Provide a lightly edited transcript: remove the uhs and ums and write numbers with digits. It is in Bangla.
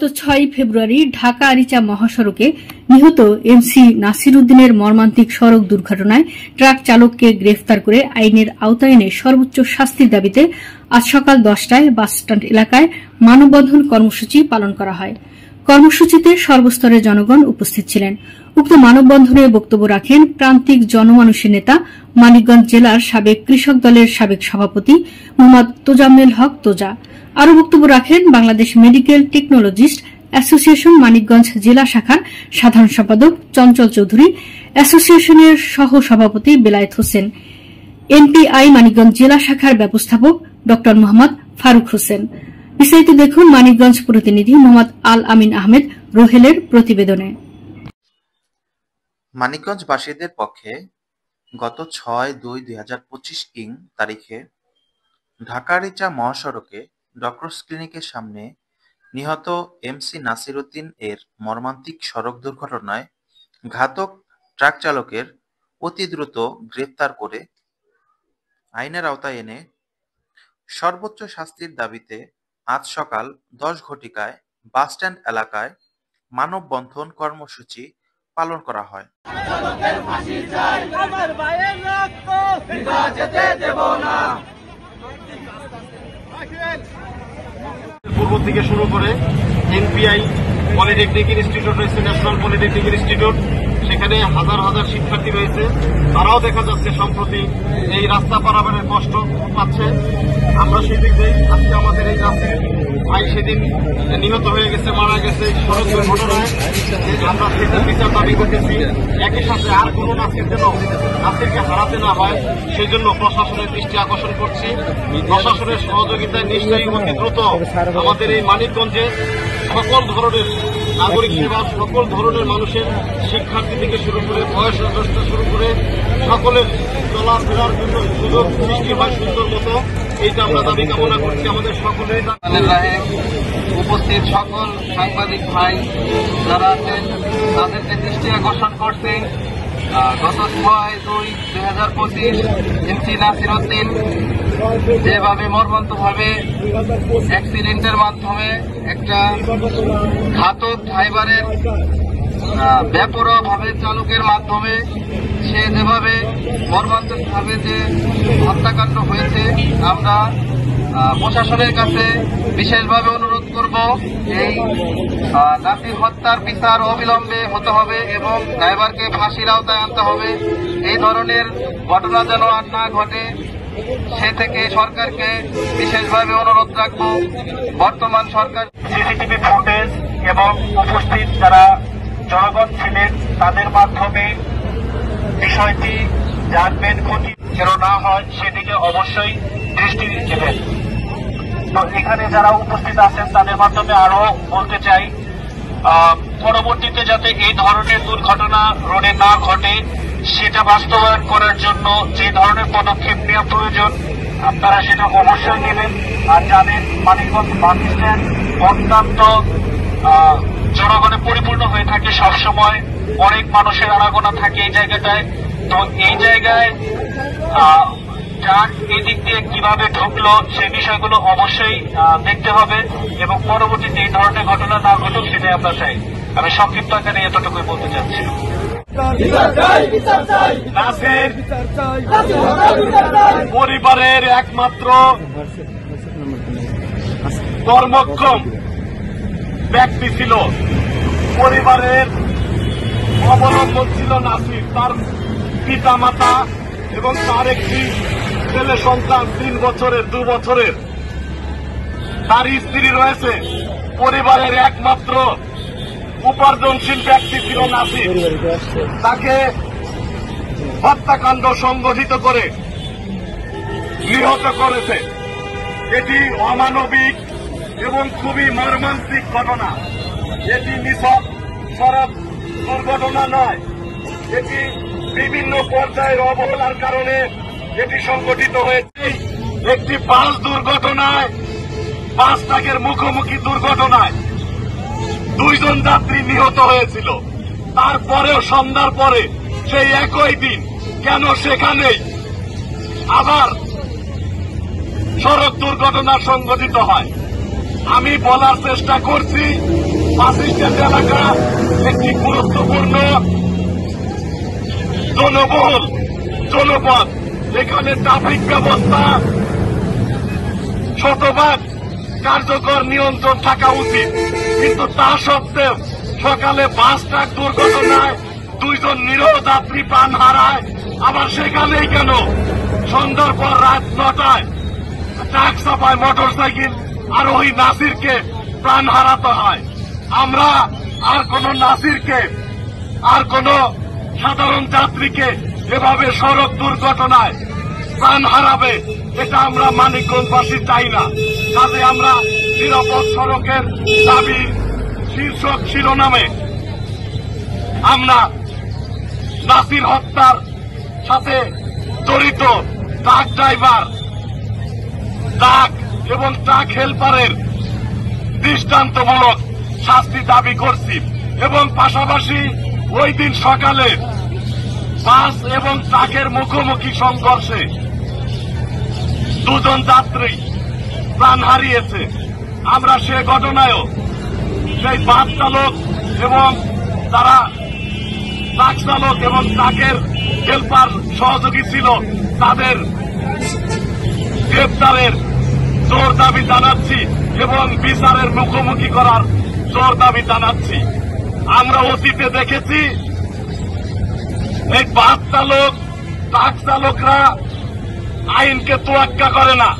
গত 6 ফেব্রুয়ারি ঢাকা আরিচা মহাসড়কে নিহত এমসি নাসির উদ্দিনের মর্মান্তিক সড়ক দুর্ঘটনায় ট্রাক চালককে গ্রেফতার করে আইনের আওতায় এনে সর্বোচ্চ শাস্তির দাবিতে আজ সকাল 10টায় বাসস্ট্যান্ড এলাকায় মানববন্ধন কর্মসূচি পালন করা হয়। কর্মসূচিতে সর্বস্তরের জনগণ উপস্থিত ছিলেন। উক্ত মানববন্ধনে বক্তব্য রাখেন প্রান্তিক জনমানুষের নেতা মানিকগঞ্জ জেলার সাবেক কৃষক দলের সাবেক সভাপতি মোহাম্মদ তোজাম্মেল হক তোজা। আরও বক্তব্য রাখেন Bangladesh medical technologist association Manikganj জেলা শাখার সাধারণ সম্পাদক চঞ্চল চৌধুরী, অ্যাসোসিয়েশনের সহ সভাপতি বেলায়েত হোসেন, এনপিআই মানিকগঞ্জ জেলা শাখার ব্যবস্থাপক ড মোহাম্মদ ফারুক হোসেন। বিস্তারিত দেখুন মানিকগঞ্জ প্রতিনিধি মোহাম্মদ আল আমিন আহমেদ রোহেলের প্রতিবেদনে। মানিকগঞ্জবাসীদের পক্ষে গত 6/2/2025 তারিখে ঢাকা আরিচা মহাসড়কে ডক্টরস ক্লিনিকের সামনে নিহত এমসি নাসির উদ্দিন এর মর্মান্তিক সড়ক দুর্ঘটনায় ঘাতক ট্রাক চালকের অতি দ্রুত গ্রেফতার করে আইনের আওতায় এনে সর্বোচ্চ শাস্তির দাবিতে আজ সকাল 10 ঘটিকায় বাসস্ট্যান্ড এলাকায় মানববন্ধন কর্মসূচি পালন করা হয়। পূর্ব থেকে শুরু করে এনপিআই পলিটেকনিক ইনস্টিটিউট রয়েছে, ন্যাশনাল পলিটেকনিক ইনস্টিটিউট, সেখানে হাজার হাজার শিক্ষার্থী রয়েছে। তারাও দেখা যাচ্ছে সম্প্রতি এই রাস্তা পারাপারের কষ্ট পাচ্ছে। আমরা সেদিক দিয়ে আজকে আমাদের এই রাস্তায় ভাই সেদিন নিহত হয়ে গেছে, মারা গেছে সড়ক দুর্ঘটনায়। আমরা সেটার বিচার দাবি করতেছি। একই সাথে আর কোনো নাসির যেন নাসিরকে হারাতে না হয় সেই জন্য প্রশাসনের দৃষ্টি আকর্ষণ করছি। প্রশাসনের সহযোগিতায় নিশ্চয়ই অতি দ্রুত আমাদের এই মানিকগঞ্জে সকল ধরনের নাগরিক সেবা, সকল ধরনের মানুষের, শিক্ষার্থী থেকে শুরু করে বয়সজ্যেষ্ঠ শুরু করে সকলের চলাফেরার জন্য সুযোগ সৃষ্টি হয় সুন্দর মতো। এইটা আমরা দাবি কামনা করছি আমাদের সকলের। উপস্থিত সকল সাংবাদিক ভাই যারা আছেন তাদেরকে দৃষ্টি আকর্ষণ করছি। গত 6/2/2025 এমসি নাসির উদ্দিন যেভাবে মর্মান্তভাবে অ্যাক্সিডেন্টের মাধ্যমে একটা ঘাতক ড্রাইভারের বেপরোয়াভাবে চালকের মাধ্যমে সে যেভাবে মর্মান্তকভাবে যে হত্যাকাণ্ড হয়েছে, আমরা প্রশাসনের কাছে বিশেষভাবে অনুরোধ করব এই নাসির হত্যার বিচার অবিলম্বে হতে হবে এবং ড্রাইভারকে ফাঁসির আওতায় আনতে হবে। এই ধরনের ঘটনা যেন আর না ঘটে সে থেকে সরকারকে বিশেষভাবে অনুরোধ রাখবো। বর্তমান সরকার সিসিটিভি ফুটেজ এবং উপস্থিত যারা জনগণ ছিলেন তাদের মাধ্যমে বিষয়টি জানবেন, ক্ষতি যেন না হয় সেদিকে অবশ্যই দৃষ্টি দেবেন। তো এখানে যারা উপস্থিত আছেন তাদের মাধ্যমে আরো বলতে চাই, পরবর্তীতে যাতে এই ধরনের দুর্ঘটনা রোডে না ঘটে সেটা বাস্তবায়ন করার জন্য যে ধরনের পদক্ষেপ নেওয়া প্রয়োজন আপনারা সেটা অবশ্যই নেবেন। আর জানেন মানিকগঞ্জ বাস স্ট্যান্ড অত্যন্ত জনগণে পরিপূর্ণ হয়ে থাকে, সবসময় অনেক মানুষের আনাগোনা থাকে এই জায়গাটায়। তো এই জায়গায় ট্রাক এদিক দিয়ে কিভাবে ঢুকলো সেই বিষয়গুলো অবশ্যই দেখতে হবে এবং পরবর্তীতে এই ধরনের ঘটনা না ঘটুক সেটাই আমরা চাই। আমি সংক্ষিপ্ত আকারে এতটুকুই বলতে চাচ্ছি। নাসির পরিবারের একমাত্র কর্মক্ষম ব্যক্তি ছিল, পরিবারের অবলম্বন ছিল নাসির, তার পিতা মাতা এবং তার একটি ছেলে সন্তান 3 বছরের 2 বছরের, তার স্ত্রী রয়েছে। পরিবারের একমাত্র উপার্জনশীল ব্যক্তি ছিল নাসির। তাকে হত্যাকাণ্ড সংগঠিত করে নিহত করেছে। এটি অমানবিক এবং খুবই মর্মান্তিক ঘটনা। এটি নিছক সড়ক দুর্ঘটনা নয়, এটি বিভিন্ন পর্যায়ের অবহেলার কারণে এটি সংঘটিত হয়েছে। একটি বাস দুর্ঘটনায়, বাস ট্রাকের মুখোমুখি দুর্ঘটনায় 2 জন যাত্রী নিহত হয়েছিল। তারপরেও সন্ধ্যার পরে সেই একই দিন কেন সেখানেই আবার সড়ক দুর্ঘটনা সংঘটিত হয়? আমি বলার চেষ্টা করছি বাসস্ট্যান্ড এলাকা একটি গুরুত্বপূর্ণ জনবহুল জনপদ। এখানে ট্রাফিক ব্যবস্থা শতভাগ কার্যকর নিয়ন্ত্রণ থাকা উচিত, কিন্তু তা সত্ত্বেও সকালে বাস ট্রাক দুর্ঘটনায় 2 জন নিরীহ যাত্রী প্রাণ হারায়। আবার সেখানেই কেন সন্ধ্যার পর রাত 9টায় ট্রাক চাপায় মোটরসাইকেল আরোহী নাসিরকে প্রাণ হারাতে হয়। আমরা আর কোন নাসিরকে, আর কোন সাধারণ যাত্রীকে এভাবে সড়ক দুর্ঘটনায় প্রাণ হারাবে, এটা আমরা মানিকগঞ্জবাসী চাই না। কাজে আমরা নিরাপদ সড়কের দাবি শীর্ষক শিরোনামে আমরা নাসির হত্যার সাথে জড়িত ট্রাক ড্রাইভার, ট্রাক এবং ট্রাক হেল্পারের দৃষ্টান্তমূলক শাস্তি দাবি করছি। এবং পাশাপাশি ওই দিন সকালে বাস এবং ট্রাকের মুখোমুখি সংঘর্ষে 2 জন যাত্রী প্রাণ হারিয়েছে। আমরা সে ঘটনায়ও সেই বাস চালক এবং তারা ট্রাক চালক এবং ট্রাকের হেল্পার সহযোগী ছিল, তাদের গ্রেপ্তারের জোর দাবি জানাচ্ছি এবং বিচারের মুখোমুখি করার জোর দাবি জানাচ্ছি। আমরা অতীতে দেখেছি এই বাস চালক, ট্রাক চালকরা আইনকে তোয়াক্কা করে না।